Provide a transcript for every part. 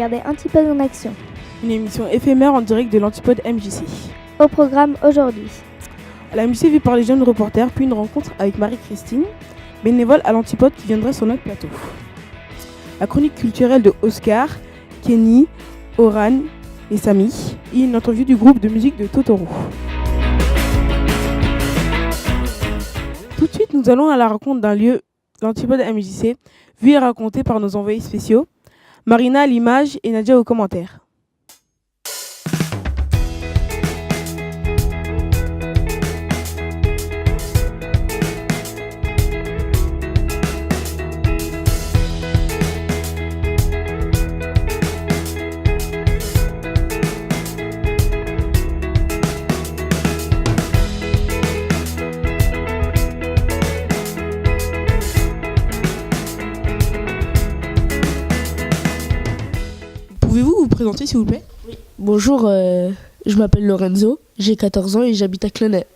regardez Antipode en action. Une émission éphémère en direct de l'Antipode MJC. Au programme aujourd'hui. La MJC vue par les jeunes reporters, puis une rencontre avec Marie-Christine, bénévole à l'Antipode qui viendrait sur notre plateau. La chronique culturelle de Oscar, Kenny, Oran et Samy, et une interview du groupe de musique de Totoro. Tout de suite, nous allons à la rencontre d'un lieu, l'Antipode MJC, vu et raconté par nos envoyés spéciaux, Marina à l'image et Nadia aux commentaires. Pouvez-vous vous présenter s'il vous plaît ? Bonjour, je m'appelle Lorenzo, j'ai 14 ans et j'habite à Clenay.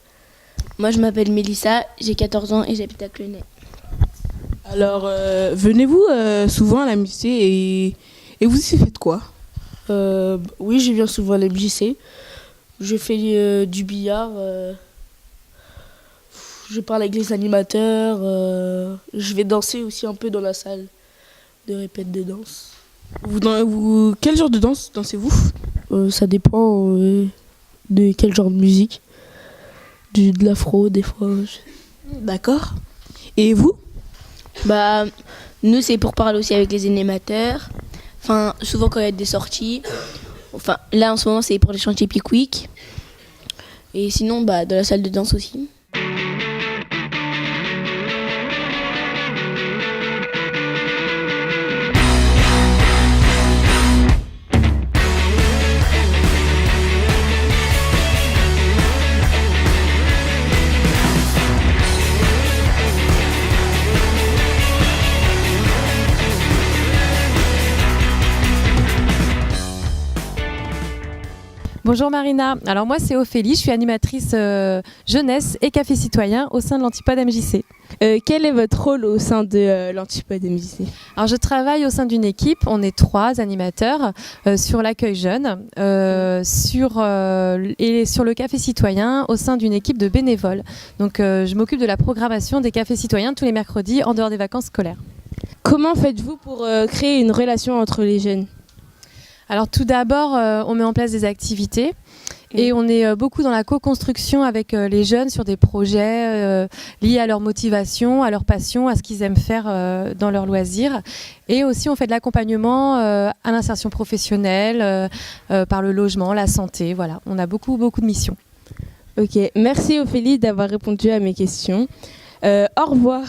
Moi je m'appelle Mélissa, j'ai 14 ans et j'habite à Clenay. Alors, venez-vous souvent à la MJC et vous y faites quoi ? Oui, je viens souvent à la MJC. Je fais du billard, je parle avec les animateurs, je vais danser aussi un peu dans la salle de répète de danse. Quel genre de danse dansez-vous ? Ça dépend de quel genre de musique. De l'afro, des fois. D'accord. Et vous ? Bah, nous c'est pour parler aussi avec les animateurs. Enfin, souvent quand il y a des sorties. Enfin, là en ce moment c'est pour les chantiers Pickwick. Et sinon, bah, dans la salle de danse aussi. Bonjour Marina, alors moi c'est Ophélie, je suis animatrice jeunesse et café citoyen au sein de l'Antipode MJC. Quel est votre rôle au sein de l'Antipode MJC ? Alors je travaille au sein d'une équipe, on est 3 animateurs sur l'accueil jeune et sur le café citoyen au sein d'une équipe de bénévoles. Donc je m'occupe de la programmation des cafés citoyens tous les mercredis en dehors des vacances scolaires. Comment faites-vous pour créer une relation entre les jeunes ? Alors tout d'abord, on met en place des activités et on est beaucoup dans la co-construction avec les jeunes sur des projets liés à leur motivation, à leur passion, à ce qu'ils aiment faire dans leurs loisirs. Et aussi on fait de l'accompagnement à l'insertion professionnelle, par le logement, la santé, voilà. On a beaucoup de missions. Ok, merci Ophélie d'avoir répondu à mes questions. Au revoir.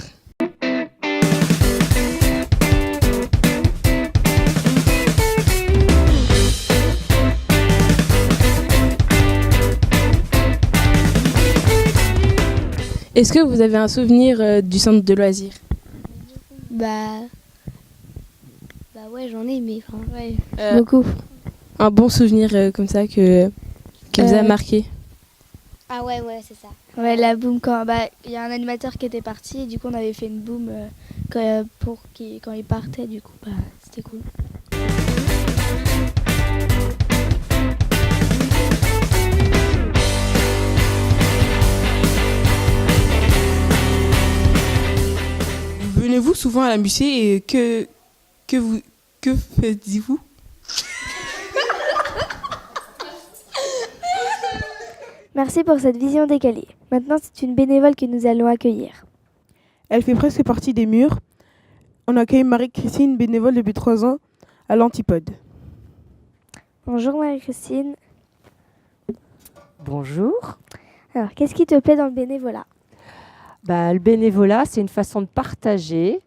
Est-ce que vous avez un souvenir du centre de loisirs ? Bah ouais, j'en ai, mais ouais, beaucoup. Un bon souvenir comme ça qui vous a marqué ? Ah ouais, c'est ça. Ouais, la boum, quand il y a un animateur qui était parti et du coup on avait fait une boum quand il partait, du coup c'était cool. Venez-vous souvent à la MJC et que faites-vous ? Merci pour cette vision décalée. Maintenant, c'est une bénévole que nous allons accueillir. Elle fait presque partie des murs. On accueille Marie-Christine, bénévole depuis 3 ans à l'Antipode. Bonjour Marie-Christine. Bonjour. Alors, qu'est-ce qui te plaît dans le bénévolat ? Le bénévolat, c'est une façon de partager.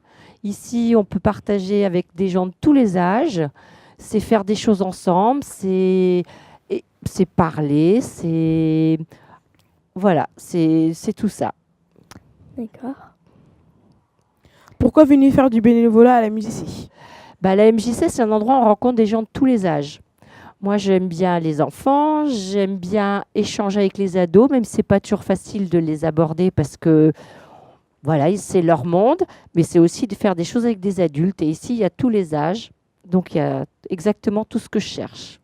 Ici, on peut partager avec des gens de tous les âges. C'est faire des choses ensemble, c'est parler, c'est tout ça. D'accord. Pourquoi venir faire du bénévolat à la MJC ? La MJC, c'est un endroit où on rencontre des gens de tous les âges. Moi, j'aime bien les enfants, j'aime bien échanger avec les ados, même si ce n'est pas toujours facile de les aborder parce que c'est leur monde, mais c'est aussi de faire des choses avec des adultes. Et ici, il y a tous les âges. Donc il y a exactement tout ce que je cherche.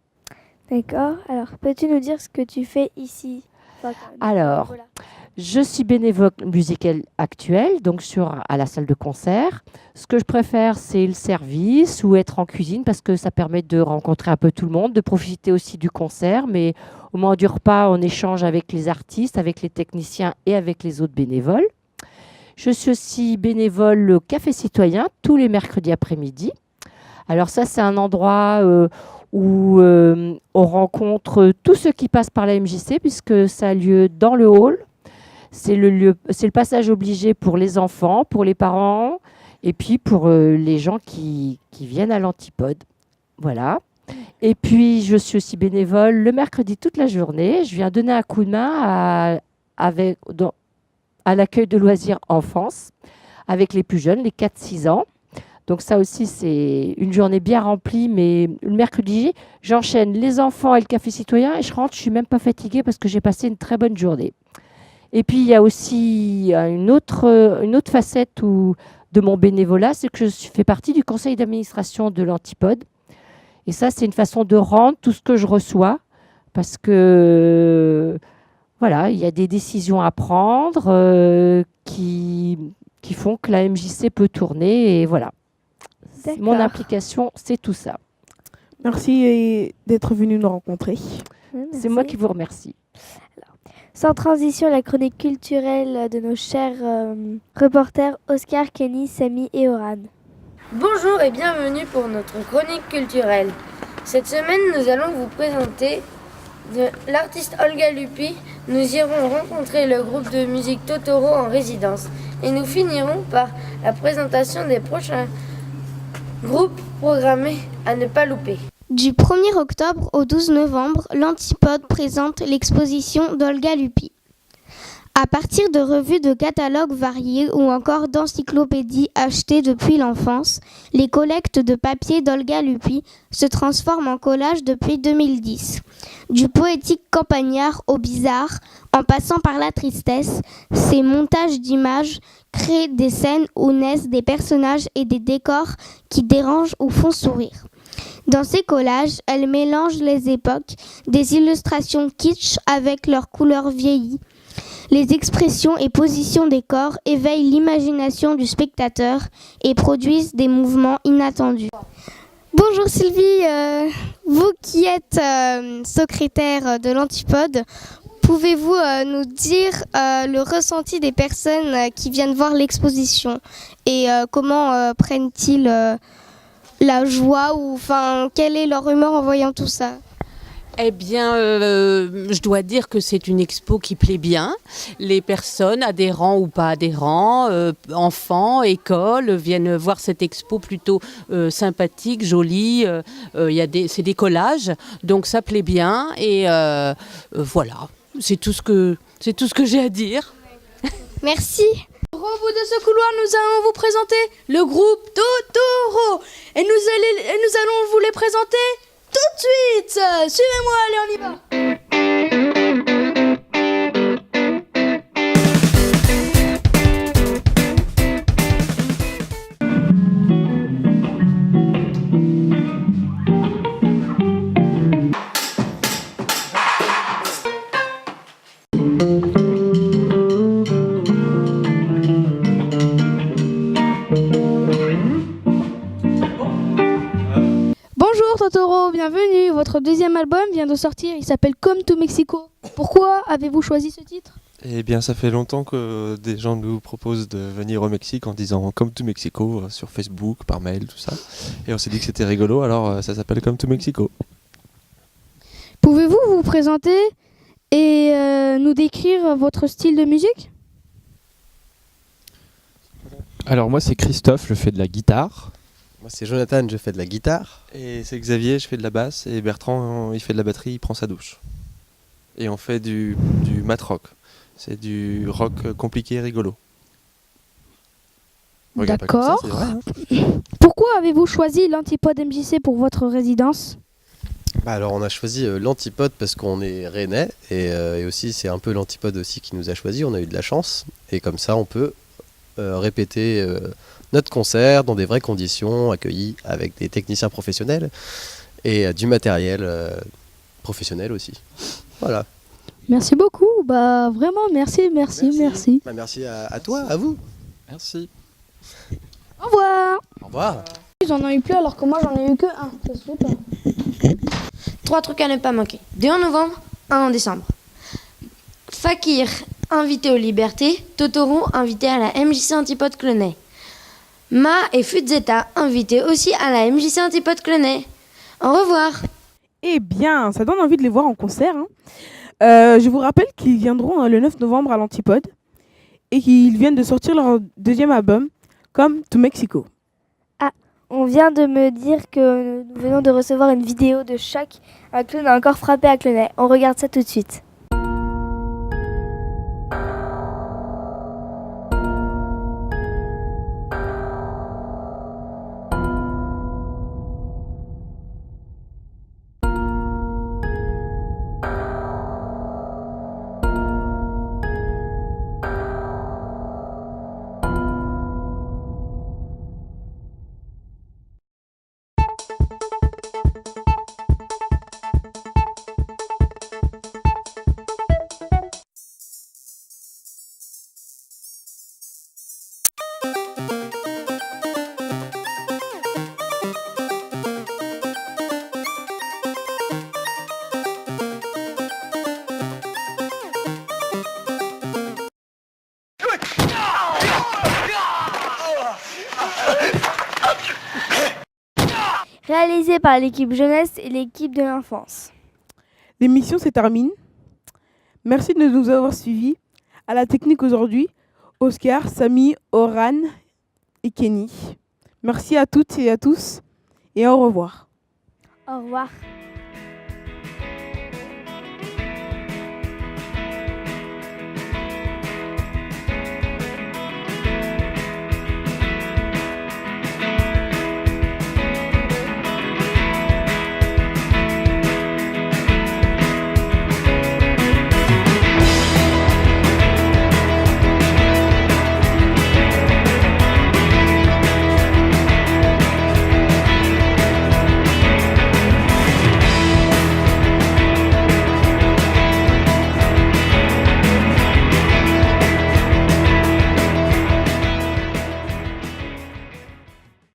D'accord. Alors, peux-tu nous dire ce que tu fais ici? Alors, Voilà. je suis bénévole musicale actuelle, donc à la salle de concert. Ce que je préfère, c'est le service ou être en cuisine parce que ça permet de rencontrer un peu tout le monde, de profiter aussi du concert. Mais au moment du repas, on échange avec les artistes, avec les techniciens et avec les autres bénévoles. Je suis aussi bénévole au Café Citoyen tous les mercredis après-midi. Alors ça, c'est un endroit où on rencontre tous ceux qui passent par la MJC puisque ça a lieu dans le hall. C'est le passage obligé pour les enfants, pour les parents et puis pour les gens qui viennent à l'Antipode. Voilà. Et puis, je suis aussi bénévole le mercredi toute la journée. Je viens donner un coup de main à l'accueil de loisirs enfance avec les plus jeunes, les 4-6 ans. Donc ça aussi, c'est une journée bien remplie. Mais le mercredi, j'enchaîne les enfants et le Café Citoyen et je rentre, je ne suis même pas fatiguée parce que j'ai passé une très bonne journée. Et puis, il y a aussi une autre facette de mon bénévolat, c'est que je fais partie du conseil d'administration de l'Antipode. Et ça, c'est une façon de rendre tout ce que je reçois parce que, voilà, il y a des décisions à prendre qui font que la MJC peut tourner. Et voilà, mon implication, c'est tout ça. Merci d'être venu nous rencontrer. C'est moi qui vous remercie. Sans transition, la chronique culturelle de nos chers reporters Oscar, Kenny, Samy et Oran. Bonjour et bienvenue pour notre chronique culturelle. Cette semaine, nous allons vous présenter l'artiste Olga Lupi. Nous irons rencontrer le groupe de musique Totoro en résidence. Et nous finirons par la présentation des prochains groupes programmés à ne pas louper. Du 1er octobre au 12 novembre, l'Antipode présente l'exposition d'Olga Lupi. À partir de revues de catalogues variés ou encore d'encyclopédies achetées depuis l'enfance, les collectes de papier d'Olga Lupi se transforment en collages depuis 2010. Du poétique campagnard au bizarre, en passant par la tristesse, ces montages d'images créent des scènes où naissent des personnages et des décors qui dérangent ou font sourire. Dans ces collages, elle mélange les époques, des illustrations kitsch avec leurs couleurs vieillies. Les expressions et positions des corps éveillent l'imagination du spectateur et produisent des mouvements inattendus. Bonjour Sylvie, vous qui êtes secrétaire de l'Antipode, pouvez-vous nous dire le ressenti des personnes qui viennent voir l'exposition et comment prennent-ils la joie ou quelle est leur humeur en voyant tout ça? Eh bien, je dois dire que c'est une expo qui plaît bien. Les personnes, adhérents ou pas adhérents, enfants, écoles, viennent voir cette expo plutôt sympathique, jolie. C'est des collages, donc ça plaît bien. Et voilà, c'est tout ce que j'ai à dire. Merci. Au bout de ce couloir, nous allons vous présenter le groupe Totoro. Et nous allons vous les présenter tout de suite. Suivez-moi, allez, on y va. Totoro, bienvenue. Votre deuxième album vient de sortir, il s'appelle Come to Mexico. Pourquoi avez-vous choisi ce titre ? Eh bien, ça fait longtemps que des gens nous proposent de venir au Mexique en disant Come to Mexico sur Facebook, par mail, tout ça. Et on s'est dit que c'était rigolo, alors ça s'appelle Come to Mexico. Pouvez-vous vous présenter et nous décrire votre style de musique ? Alors moi c'est Christophe, je fais de la guitare. Moi c'est Jonathan, je fais de la guitare. Et c'est Xavier, je fais de la basse. Et Bertrand, il fait de la batterie, il prend sa douche. Et on fait du mat rock. C'est du rock compliqué et rigolo. Regarde D'accord. Pas comme ça, c'est vrai, hein. Pourquoi avez-vous choisi l'Antipode MJC pour votre résidence ? Alors on a choisi l'Antipode parce qu'on est rennais. Et aussi c'est un peu l'Antipode aussi qui nous a choisi. On a eu de la chance. Et comme ça on peut répéter notre concert dans des vraies conditions, accueillis avec des techniciens professionnels et du matériel professionnel aussi. Voilà. Merci beaucoup. Bah vraiment, merci. Bah, merci à toi, à vous. Merci. Au revoir. Au revoir. Ils en ont eu plus alors que moi j'en ai eu que un. Ça se fait pas. 3 trucs à ne pas manquer. 2 en novembre, 1 en décembre. Fakir, invité aux Libertés. Totoro, invité à la MJC Antipode Clenay. Ma et Futzeta, invités aussi à la MJC Antipode Clenay. Au revoir. Eh bien, ça donne envie de les voir en concert. Je vous rappelle qu'ils viendront le 9 novembre à l'Antipode et qu'ils viennent de sortir leur deuxième album, Come to Mexico. On vient de me dire que nous venons de recevoir une vidéo de choc. Un clown a encore frappé à Clenay. On regarde ça tout de suite. Réalisé par l'équipe jeunesse et l'équipe de l'enfance. L'émission se termine. Merci de nous avoir suivis. À la technique aujourd'hui, Oscar, Samy, Oran et Kenny. Merci à toutes et à tous et au revoir. Au revoir.